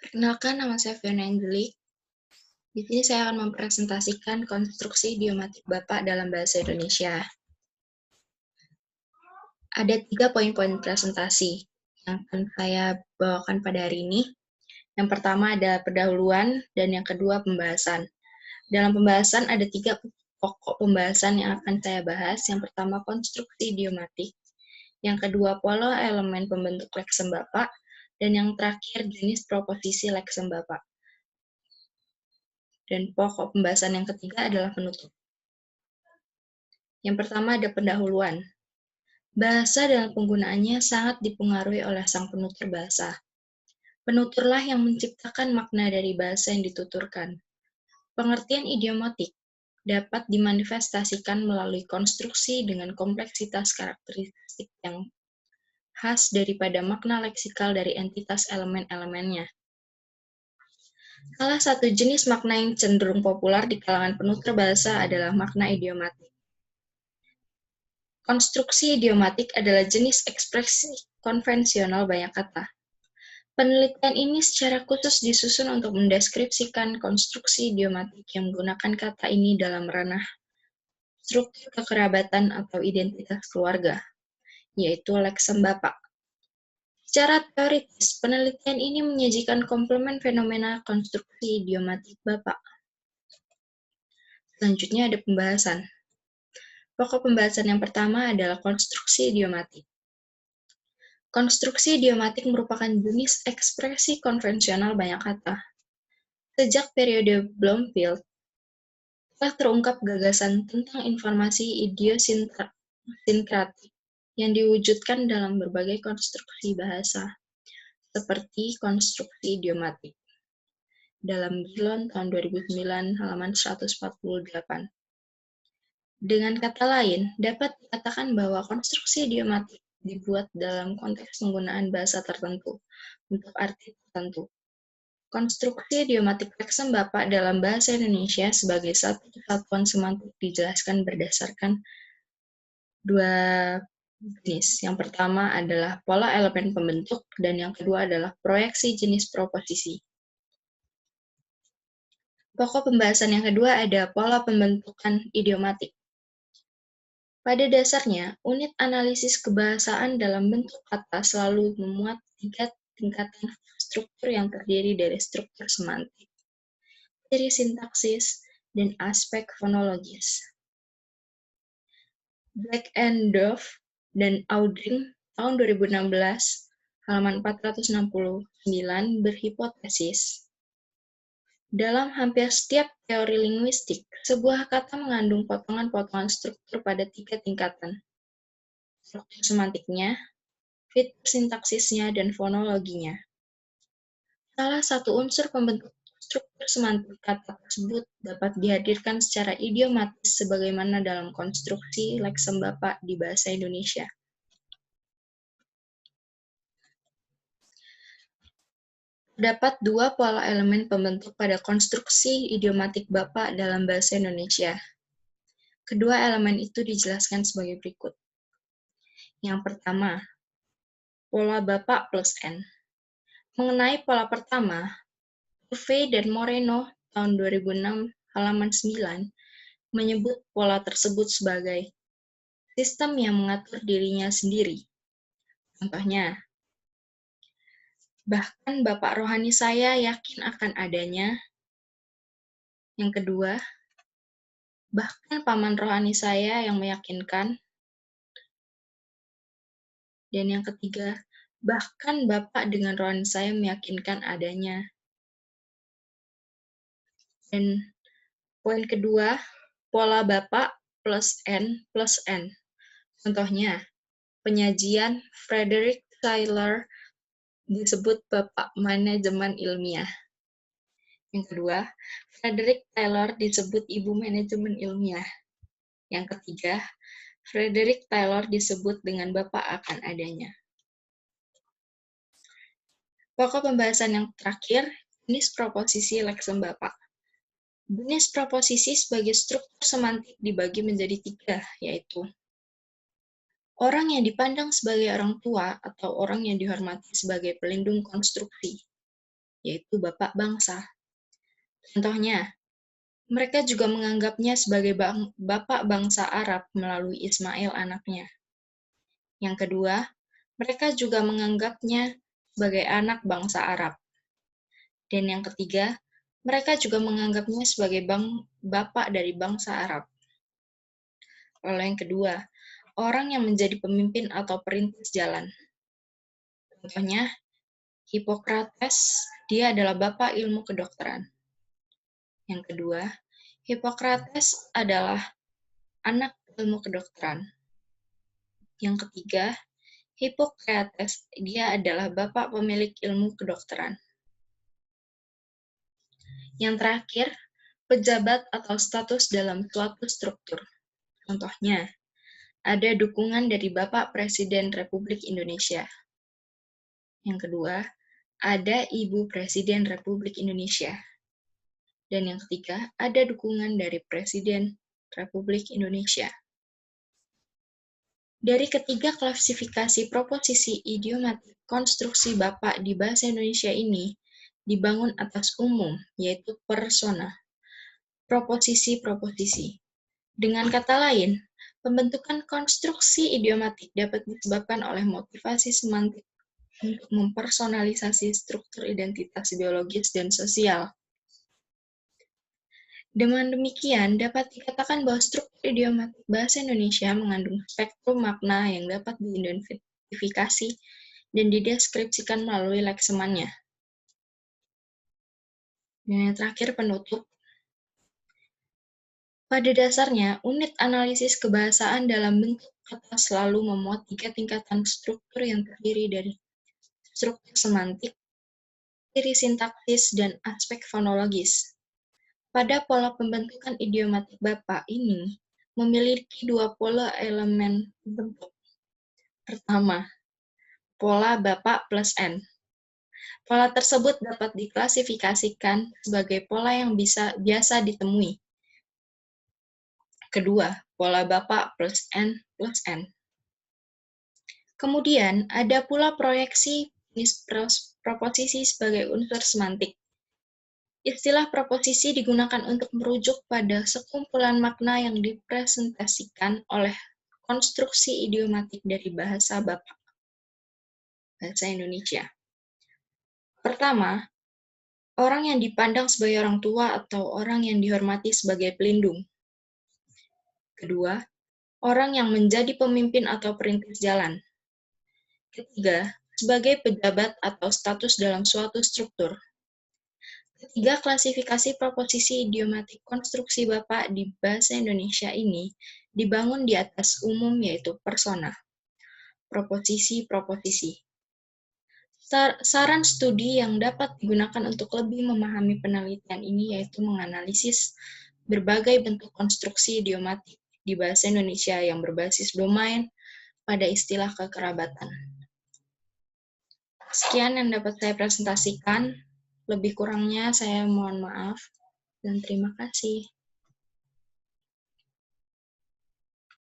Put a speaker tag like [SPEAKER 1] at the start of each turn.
[SPEAKER 1] Perkenalkan, nama saya Fiona Anggelik. Di sini saya akan mempresentasikan konstruksi idiomatik Bapak dalam bahasa Indonesia. Ada 3 poin-poin presentasi yang akan saya bawakan pada hari ini. Yang pertama ada pendahuluan, dan yang kedua pembahasan. Dalam pembahasan ada 3 pokok pembahasan yang akan saya bahas. Yang pertama konstruksi idiomatik, yang kedua pola elemen pembentuk leksem Bapak, dan yang terakhir jenis proposisi leksem Bapak. Dan pokok pembahasan yang ketiga adalah penutup. Yang pertama ada pendahuluan. Bahasa dalam penggunaannya sangat dipengaruhi oleh sang penutur bahasa. Penuturlah yang menciptakan makna dari bahasa yang dituturkan. Pengertian idiomatik dapat dimanifestasikan melalui konstruksi dengan kompleksitas karakteristik yang khas daripada makna leksikal dari entitas elemen-elemennya. Salah satu jenis makna yang cenderung populer di kalangan penutur bahasa adalah makna idiomatik. Konstruksi idiomatik adalah jenis ekspresi konvensional banyak kata. Penelitian ini secara khusus disusun untuk mendeskripsikan konstruksi idiomatik yang menggunakan kata ini dalam ranah struktur kekerabatan atau identitas keluarga, yaitu leksem Bapak. Secara teoritis, penelitian ini menyajikan komplement fenomena konstruksi idiomatik Bapak. Selanjutnya ada pembahasan. Pokok pembahasan yang pertama adalah konstruksi idiomatik. Konstruksi idiomatik merupakan jenis ekspresi konvensional banyak kata. Sejak periode Bloomfield, telah terungkap gagasan tentang informasi idiosinkratik yang diwujudkan dalam berbagai konstruksi bahasa, seperti konstruksi idiomatik. Dalam Gillon tahun 2009, halaman 148. Dengan kata lain, dapat dikatakan bahwa konstruksi idiomatik dibuat dalam konteks penggunaan bahasa tertentu, untuk arti tertentu. Konstruksi idiomatik leksem Bapak dalam bahasa Indonesia sebagai satu kesatuan semantik dijelaskan berdasarkan 2 jenis. Yang pertama adalah pola elemen pembentuk, dan yang kedua adalah proyeksi jenis proposisi. Pokok pembahasan yang kedua ada pola pembentukan idiomatik. Pada dasarnya, unit analisis kebahasaan dalam bentuk kata selalu memuat 3 tingkatan struktur yang terdiri dari struktur semantik, ciri sintaksis, dan aspek fonologis. Black&Duff dan Audring tahun 2016, halaman 469, berhipotesis. Dalam hampir setiap teori linguistik, sebuah kata mengandung potongan-potongan struktur pada 3 tingkatan. Struktur semantiknya, fitur sintaksisnya, dan fonologinya. Salah satu unsur pembentuk struktur semantik kata tersebut dapat dihadirkan secara idiomatis sebagaimana dalam konstruksi leksem Bapak di bahasa Indonesia. Terdapat 2 pola elemen pembentuk pada konstruksi idiomatik Bapak dalam bahasa Indonesia. Kedua elemen itu dijelaskan sebagai berikut. Yang pertama, pola Bapak plus N. Mengenai pola pertama, Turvey dan Moreno tahun 2006, halaman 9, menyebut pola tersebut sebagai sistem yang mengatur dirinya sendiri. Contohnya, bahkan Bapak rohani saya yakin akan adanya. Yang kedua, bahkan paman rohani saya yang meyakinkan. Dan yang ketiga, bahkan Bapak dengan rohani saya meyakinkan adanya. Dan poin kedua, pola Bapak plus N plus N. Contohnya, penyajian Frederick Taylor disebut Bapak Manajemen Ilmiah. Yang kedua, Frederick Taylor disebut Ibu Manajemen Ilmiah. Yang ketiga, Frederick Taylor disebut dengan Bapak akan adanya. Pokok pembahasan yang terakhir, jenis proposisi leksem Bapak. Jenis proposisi sebagai struktur semantik dibagi menjadi 3, yaitu orang yang dipandang sebagai orang tua atau orang yang dihormati sebagai pelindung konstruksi. yaitu bapak bangsa. Contohnya, mereka juga menganggapnya sebagai bapak bangsa Arab melalui Ismail anaknya. Yang kedua, mereka juga menganggapnya sebagai anak bangsa Arab. Dan yang ketiga, mereka juga menganggapnya sebagai bapak dari bangsa Arab. Lalu yang kedua, orang yang menjadi pemimpin atau perintis jalan. Contohnya, Hippocrates, dia adalah bapak ilmu kedokteran. Yang kedua, Hippocrates adalah anak ilmu kedokteran. Yang ketiga, Hippocrates, dia adalah bapak pemilik ilmu kedokteran. Yang terakhir, pejabat atau status dalam suatu struktur. Contohnya, ada dukungan dari Bapak Presiden Republik Indonesia. Yang kedua, ada Ibu Presiden Republik Indonesia. Dan yang ketiga, ada dukungan dari Presiden Republik Indonesia. Dari ketiga klasifikasi proposisi idiomatik konstruksi Bapak di bahasa Indonesia ini dibangun atas umum, yaitu persona, proposisi-proposisi. Dengan kata lain, pembentukan konstruksi idiomatik dapat disebabkan oleh motivasi semantik untuk mempersonalisasi struktur identitas biologis dan sosial. Dengan demikian, dapat dikatakan bahwa struktur idiomatik bahasa Indonesia mengandung spektrum makna yang dapat diidentifikasi dan dideskripsikan melalui leksemannya. Dan yang terakhir, penutup. Pada dasarnya, unit analisis kebahasaan dalam bentuk kata selalu memuat 3 tingkatan struktur yang terdiri dari struktur semantik, ciri sintaksis, dan aspek fonologis. Pada pola pembentukan idiomatik Bapak ini memiliki 2 pola elemen bentuk. Pertama, pola Bapak plus N. Pola tersebut dapat diklasifikasikan sebagai pola yang biasa ditemui. Kedua, pola Bapak plus N plus N. Kemudian, ada pula proyeksi proposisi sebagai unsur semantik. Istilah proposisi digunakan untuk merujuk pada sekumpulan makna yang dipresentasikan oleh konstruksi idiomatik dari bahasa Bapak, bahasa Indonesia. Pertama, orang yang dipandang sebagai orang tua atau orang yang dihormati sebagai pelindung. Kedua, orang yang menjadi pemimpin atau perintis jalan. Ketiga, sebagai pejabat atau status dalam suatu struktur. Ketiga klasifikasi proposisi idiomatik konstruksi Bapak di bahasa Indonesia ini dibangun di atas umum yaitu persona, proposisi-proposisi. Saran studi yang dapat digunakan untuk lebih memahami penelitian ini yaitu menganalisis berbagai bentuk konstruksi idiomatik di bahasa Indonesia yang berbasis domain pada istilah kekerabatan. Sekian yang dapat saya presentasikan. Lebih kurangnya saya mohon maaf dan terima kasih.